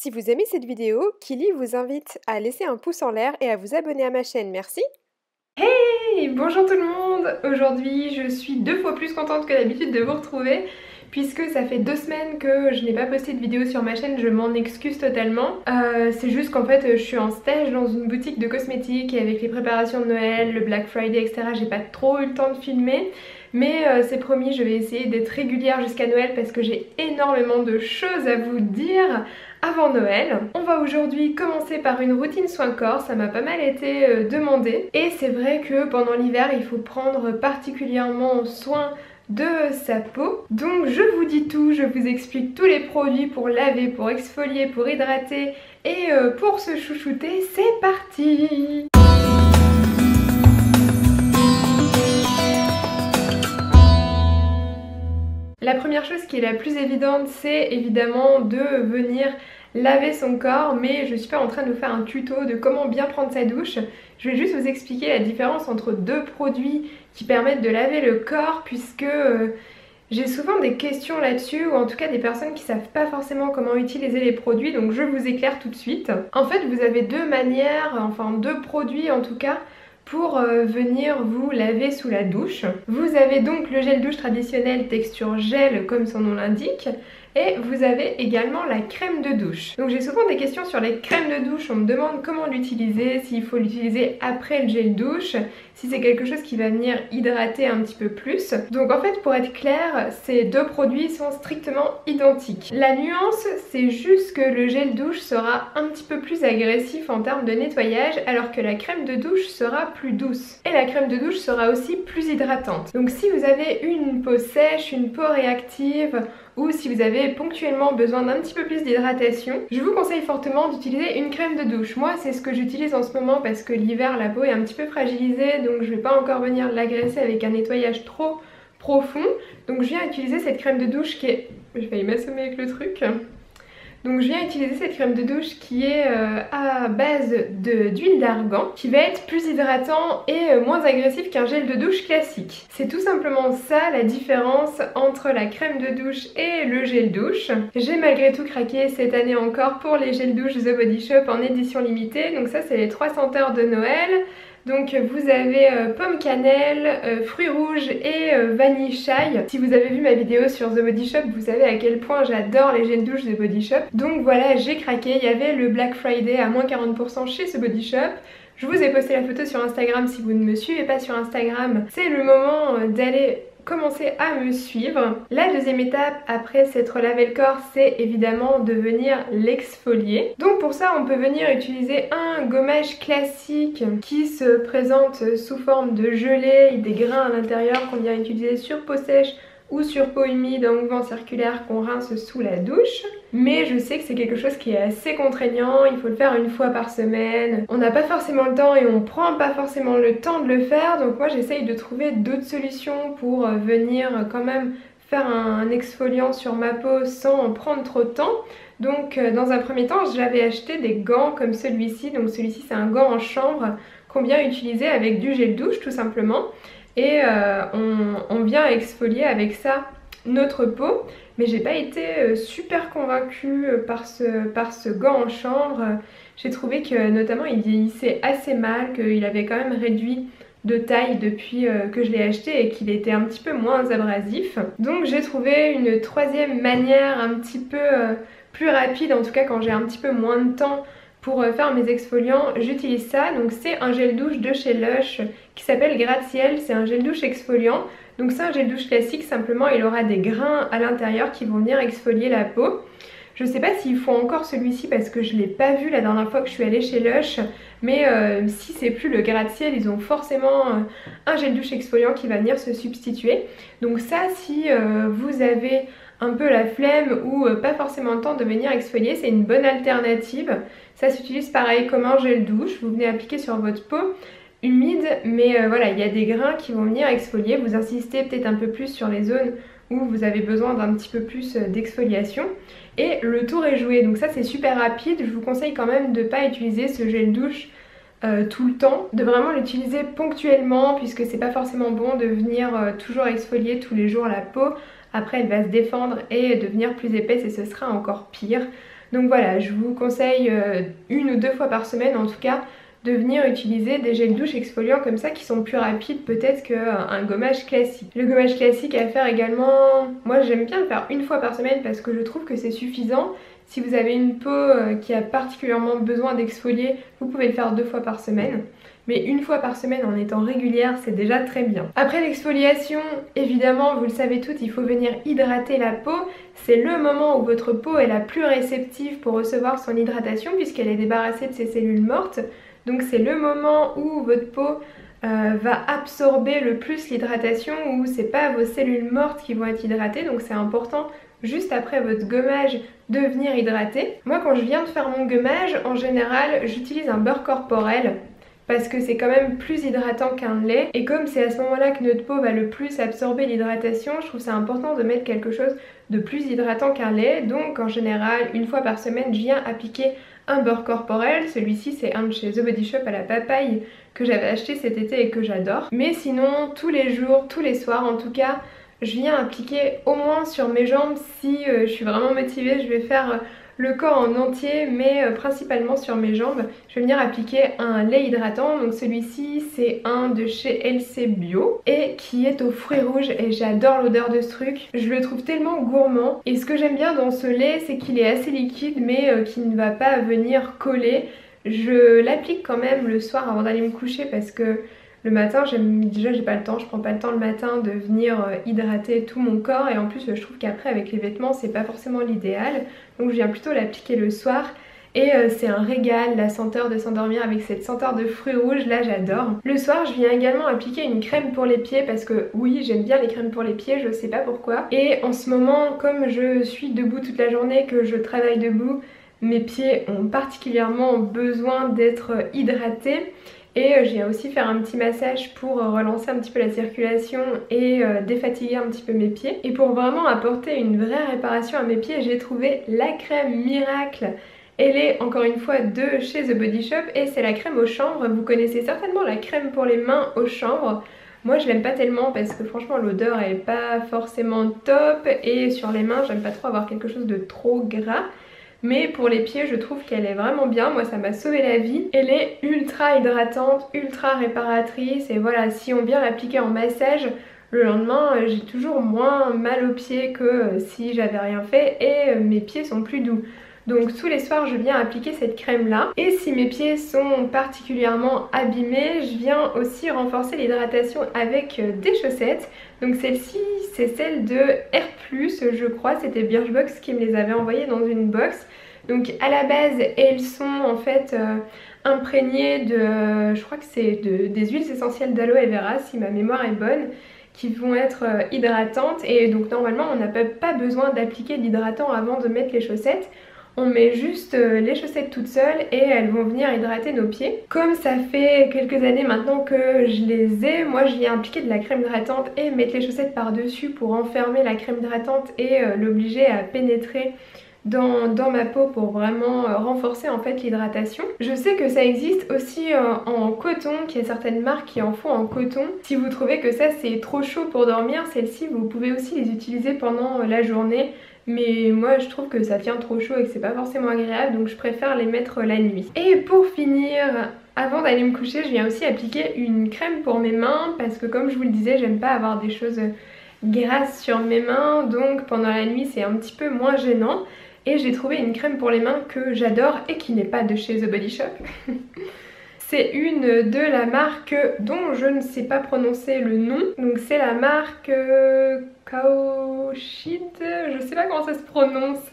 Si vous aimez cette vidéo, Kili vous invite à laisser un pouce en l'air et à vous abonner à ma chaîne, merci. Hey, bonjour tout le monde. Aujourd'hui je suis 2 fois plus contente que d'habitude de vous retrouver puisque ça fait 2 semaines que je n'ai pas posté de vidéo sur ma chaîne, je m'en excuse totalement. C'est juste qu'en fait je suis en stage dans une boutique de cosmétiques et avec les préparations de Noël, le Black Friday, etc. j'ai pas trop eu le temps de filmer. Mais c'est promis, je vais essayer d'être régulière jusqu'à Noël parce que j'ai énormément de choses à vous dire avant Noël. On va aujourd'hui commencer par une routine soin corps, ça m'a pas mal été demandé. Et c'est vrai que pendant l'hiver, il faut prendre particulièrement soin de sa peau. Donc je vous dis tout, je vous explique tous les produits pour laver, pour exfolier, pour hydrater et pour se chouchouter. C'est parti! La première chose qui est la plus évidente, c'est évidemment de venir laver son corps, mais je suis pas en train de vous faire un tuto de comment bien prendre sa douche. Je vais juste vous expliquer la différence entre deux produits qui permettent de laver le corps, puisque j'ai souvent des questions là-dessus, ou en tout cas des personnes qui savent pas forcément comment utiliser les produits, donc je vous éclaire tout de suite. En fait, vous avez deux manières, enfin deux produits en tout cas, pour venir vous laver sous la douche. Vous avez donc le gel douche traditionnel texture gel comme son nom l'indique, et vous avez également la crème de douche. Donc j'ai souvent des questions sur les crèmes de douche, on me demande comment l'utiliser, s'il faut l'utiliser après le gel douche, si c'est quelque chose qui va venir hydrater un petit peu plus. Donc en fait, pour être clair, ces deux produits sont strictement identiques. La nuance, c'est juste que le gel douche sera un petit peu plus agressif en termes de nettoyage, alors que la crème de douche sera plus douce. Et la crème de douche sera aussi plus hydratante. Donc si vous avez une peau sèche, une peau réactive, ou si vous avez ponctuellement besoin d'un petit peu plus d'hydratation, je vous conseille fortement d'utiliser une crème de douche. Moi, c'est ce que j'utilise en ce moment parce que l'hiver, la peau est un petit peu fragilisée, donc je vais pas encore venir l'agresser avec un nettoyage trop profond. Donc je viens utiliser cette crème de douche qui est... Je vais y m'assommer avec le truc. Donc je viens utiliser cette crème de douche qui est à base d'huile d'argan, qui va être plus hydratant et moins agressif qu'un gel de douche classique. C'est tout simplement ça la différence entre la crème de douche et le gel douche. J'ai malgré tout craqué cette année encore pour les gels douche The Body Shop en édition limitée. Donc ça c'est les 300 heures de Noël. Donc vous avez pomme cannelle, fruits rouges et vanille chai. Si vous avez vu ma vidéo sur The Body Shop, vous savez à quel point j'adore les gels douche The Body Shop. Donc voilà, j'ai craqué, il y avait le Black Friday à moins 40% chez The Body Shop. Je vous ai posté la photo sur Instagram si vous ne me suivez pas sur Instagram. C'est le moment d'aller commencer à me suivre. La deuxième étape après s'être lavé le corps, c'est évidemment de venir l'exfolier. Donc pour ça on peut venir utiliser un gommage classique qui se présente sous forme de gelée, des grains à l'intérieur qu'on vient utiliser sur peau sèche ou sur peau humide en mouvement circulaire qu'on rince sous la douche. Mais je sais que c'est quelque chose qui est assez contraignant, il faut le faire une fois par semaine. On n'a pas forcément le temps et on prend pas forcément le temps de le faire, donc moi j'essaye de trouver d'autres solutions pour venir quand même faire un exfoliant sur ma peau sans en prendre trop de temps. Donc dans un premier temps j'avais acheté des gants comme celui-ci, donc celui-ci c'est un gant en chanvre qu'on vient utiliser avec du gel douche tout simplement. Et on vient exfolier avec ça notre peau, mais j'ai pas été super convaincue par ce gant en chanvre. J'ai trouvé que notamment il vieillissait assez mal, qu'il avait quand même réduit de taille depuis que je l'ai acheté et qu'il était un petit peu moins abrasif. Donc j'ai trouvé une troisième manière un petit peu plus rapide, en tout cas quand j'ai un petit peu moins de temps pour faire mes exfoliants, j'utilise ça. Donc c'est un gel douche de chez Lush qui s'appelle Gratte-Ciel, c'est un gel douche exfoliant. Donc c'est un gel douche classique, simplement il aura des grains à l'intérieur qui vont venir exfolier la peau. Je sais pas s'il faut encore celui-ci parce que je l'ai pas vu la dernière fois que je suis allée chez Lush, mais si c'est plus le gratte-ciel, ils ont forcément un gel douche exfoliant qui va venir se substituer. Donc ça, si vous avez un peu la flemme ou pas forcément le temps de venir exfolier, c'est une bonne alternative. Ça s'utilise pareil comme un gel douche, vous venez appliquer sur votre peau humide, mais voilà, il y a des grains qui vont venir exfolier. Vous insistez peut-être un peu plus sur les zones où vous avez besoin d'un petit peu plus d'exfoliation et le tour est joué. Donc ça c'est super rapide, je vous conseille quand même de ne pas utiliser ce gel douche tout le temps, de vraiment l'utiliser ponctuellement puisque c'est pas forcément bon de venir toujours exfolier tous les jours la peau. Après elle va se défendre et devenir plus épaisse et ce sera encore pire. Donc voilà, je vous conseille une ou deux fois par semaine en tout cas de venir utiliser des gels douche exfoliants comme ça qui sont plus rapides peut-être qu'un gommage classique. Le gommage classique à faire également, moi j'aime bien le faire une fois par semaine parce que je trouve que c'est suffisant. Si vous avez une peau qui a particulièrement besoin d'exfolier, vous pouvez le faire 2 fois par semaine. Mais une fois par semaine en étant régulière, c'est déjà très bien. Après l'exfoliation, évidemment, vous le savez toutes, il faut venir hydrater la peau. C'est le moment où votre peau est la plus réceptive pour recevoir son hydratation puisqu'elle est débarrassée de ses cellules mortes. Donc c'est le moment où votre peau va absorber le plus l'hydratation, où c'est pas vos cellules mortes qui vont être hydratées, donc c'est important juste après votre gommage de venir hydrater. Moi quand je viens de faire mon gommage, en général j'utilise un beurre corporel parce que c'est quand même plus hydratant qu'un lait, et comme c'est à ce moment-là que notre peau va le plus absorber l'hydratation, je trouve ça important de mettre quelque chose de plus hydratant qu'un lait. Donc en général, une fois par semaine, je viens appliquer un beurre corporel. Celui-ci c'est un de chez The Body Shop à la papaye que j'avais acheté cet été et que j'adore. Mais sinon tous les jours, tous les soirs en tout cas, je viens appliquer au moins sur mes jambes. Si je suis vraiment motivée, je vais faire le corps en entier, mais principalement sur mes jambes. Je vais venir appliquer un lait hydratant. Donc celui-ci c'est un de chez LC Bio et qui est aux fruits rouges, et j'adore l'odeur de ce truc. Je le trouve tellement gourmand, et ce que j'aime bien dans ce lait c'est qu'il est assez liquide mais qui ne va pas venir coller. Je l'applique quand même le soir avant d'aller me coucher parce que le matin, déjà j'ai pas le temps, je prends pas le temps le matin de venir hydrater tout mon corps, et en plus je trouve qu'après avec les vêtements c'est pas forcément l'idéal, donc je viens plutôt l'appliquer le soir. Et c'est un régal, la senteur de s'endormir avec cette senteur de fruits rouges, là j'adore. Le soir je viens également appliquer une crème pour les pieds parce que oui, j'aime bien les crèmes pour les pieds, je sais pas pourquoi. Et en ce moment, comme je suis debout toute la journée, que je travaille debout, mes pieds ont particulièrement besoin d'être hydratés. Et je viens aussi faire un petit massage pour relancer un petit peu la circulation et défatiguer un petit peu mes pieds. Et pour vraiment apporter une vraie réparation à mes pieds, j'ai trouvé la crème miracle. Elle est encore une fois de chez The Body Shop et c'est la crème au chanvre. Vous connaissez certainement la crème pour les mains au chanvre. Moi je l'aime pas tellement parce que franchement l'odeur est pas forcément top, et sur les mains j'aime pas trop avoir quelque chose de trop gras. Mais pour les pieds je trouve qu'elle est vraiment bien, moi ça m'a sauvé la vie. Elle est ultra hydratante, ultra réparatrice, et voilà, si on vient l'appliquer en massage, le lendemain j'ai toujours moins mal aux pieds que si j'avais rien fait, et mes pieds sont plus doux. Donc tous les soirs je viens appliquer cette crème là, et si mes pieds sont particulièrement abîmés, je viens aussi renforcer l'hydratation avec des chaussettes. Donc celle-ci c'est celle de Air Plus, je crois, c'était Birchbox qui me les avait envoyées dans une box. Donc à la base elles sont en fait imprégnées de, je crois que c'est des huiles essentielles d'aloe vera si ma mémoire est bonne, qui vont être hydratantes, et donc normalement on n'a pas besoin d'appliquer d'hydratant avant de mettre les chaussettes. On met juste les chaussettes toutes seules et elles vont venir hydrater nos pieds. Comme ça fait quelques années maintenant que je les ai, moi je viens appliquer de la crème hydratante et mettre les chaussettes par dessus pour enfermer la crème hydratante et l'obliger à pénétrer dans ma peau pour vraiment renforcer en fait l'hydratation. Je sais que ça existe aussi en coton, qu'il y a certaines marques qui en font en coton. Si vous trouvez que ça c'est trop chaud pour dormir, celles-ci vous pouvez aussi les utiliser pendant la journée. Mais moi je trouve que ça tient trop chaud et que c'est pas forcément agréable, donc je préfère les mettre la nuit. Et pour finir, avant d'aller me coucher, je viens aussi appliquer une crème pour mes mains parce que comme je vous le disais, j'aime pas avoir des choses grasses sur mes mains, donc pendant la nuit c'est un petit peu moins gênant. Et j'ai trouvé une crème pour les mains que j'adore et qui n'est pas de chez The Body Shop. C'est une de la marque dont je ne sais pas prononcer le nom. Donc c'est la marque Kaoshid, je sais pas comment ça se prononce.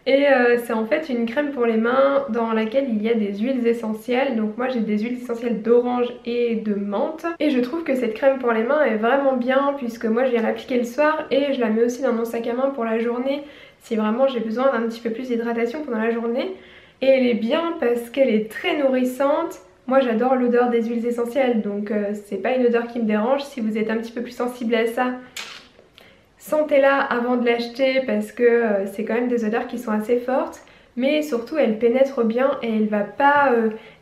Et c'est en fait une crème pour les mains dans laquelle il y a des huiles essentielles. Donc moi j'ai des huiles essentielles d'orange et de menthe. Et je trouve que cette crème pour les mains est vraiment bien puisque moi je viens l'appliquer le soir et je la mets aussi dans mon sac à main pour la journée si vraiment j'ai besoin d'un petit peu plus d'hydratation pendant la journée. Et elle est bien parce qu'elle est très nourrissante. Moi j'adore l'odeur des huiles essentielles, donc c'est pas une odeur qui me dérange. Si vous êtes un petit peu plus sensible à ça, sentez-la avant de l'acheter parce que c'est quand même des odeurs qui sont assez fortes. mais surtout elle pénètre bien et elle va pas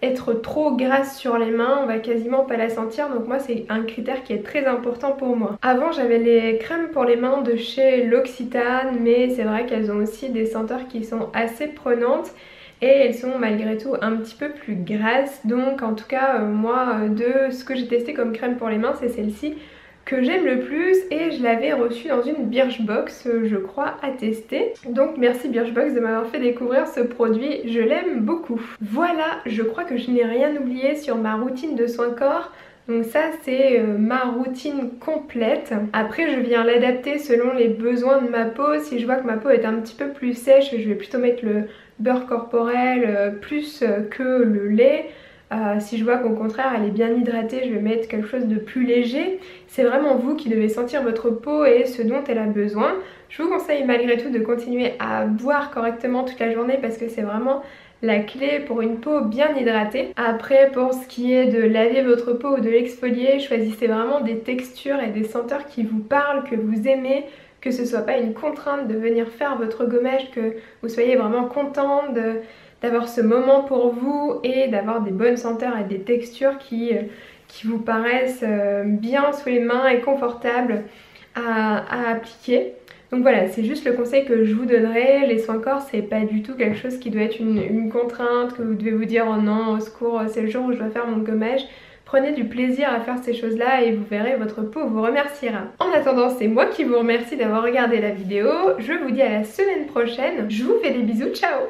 être trop grasse sur les mains, on va quasiment pas la sentir, donc moi c'est un critère qui est très important pour moi. Avant j'avais les crèmes pour les mains de chez L'Occitane, mais c'est vrai qu'elles ont aussi des senteurs qui sont assez prenantes et elles sont malgré tout un petit peu plus grasses, donc en tout cas moi de ce que j'ai testé comme crème pour les mains c'est celle-ci que j'aime le plus et je l'avais reçue dans une Birchbox, je crois, à tester. Donc merci Birchbox de m'avoir fait découvrir ce produit, je l'aime beaucoup. Voilà, je crois que je n'ai rien oublié sur ma routine de soins corps. Donc ça c'est ma routine complète. Après je viens l'adapter selon les besoins de ma peau. Si je vois que ma peau est un petit peu plus sèche, je vais plutôt mettre le beurre corporel plus que le lait. Si je vois qu'au contraire elle est bien hydratée, je vais mettre quelque chose de plus léger. C'est vraiment vous qui devez sentir votre peau et ce dont elle a besoin. Je vous conseille malgré tout de continuer à boire correctement toute la journée parce que c'est vraiment la clé pour une peau bien hydratée. Après pour ce qui est de laver votre peau ou de l'exfolier, choisissez vraiment des textures et des senteurs qui vous parlent, que vous aimez, que ce soit pas une contrainte de venir faire votre gommage, que vous soyez vraiment contente d'avoir ce moment pour vous et d'avoir des bonnes senteurs et des textures qui vous paraissent bien sous les mains et confortables à appliquer. Donc voilà, c'est juste le conseil que je vous donnerai. Les soins corps, c'est pas du tout quelque chose qui doit être une contrainte, que vous devez vous dire oh non, au secours, c'est le jour où je dois faire mon gommage. Prenez du plaisir à faire ces choses-là et vous verrez, votre peau vous remerciera. En attendant, c'est moi qui vous remercie d'avoir regardé la vidéo. Je vous dis à la semaine prochaine. Je vous fais des bisous, ciao!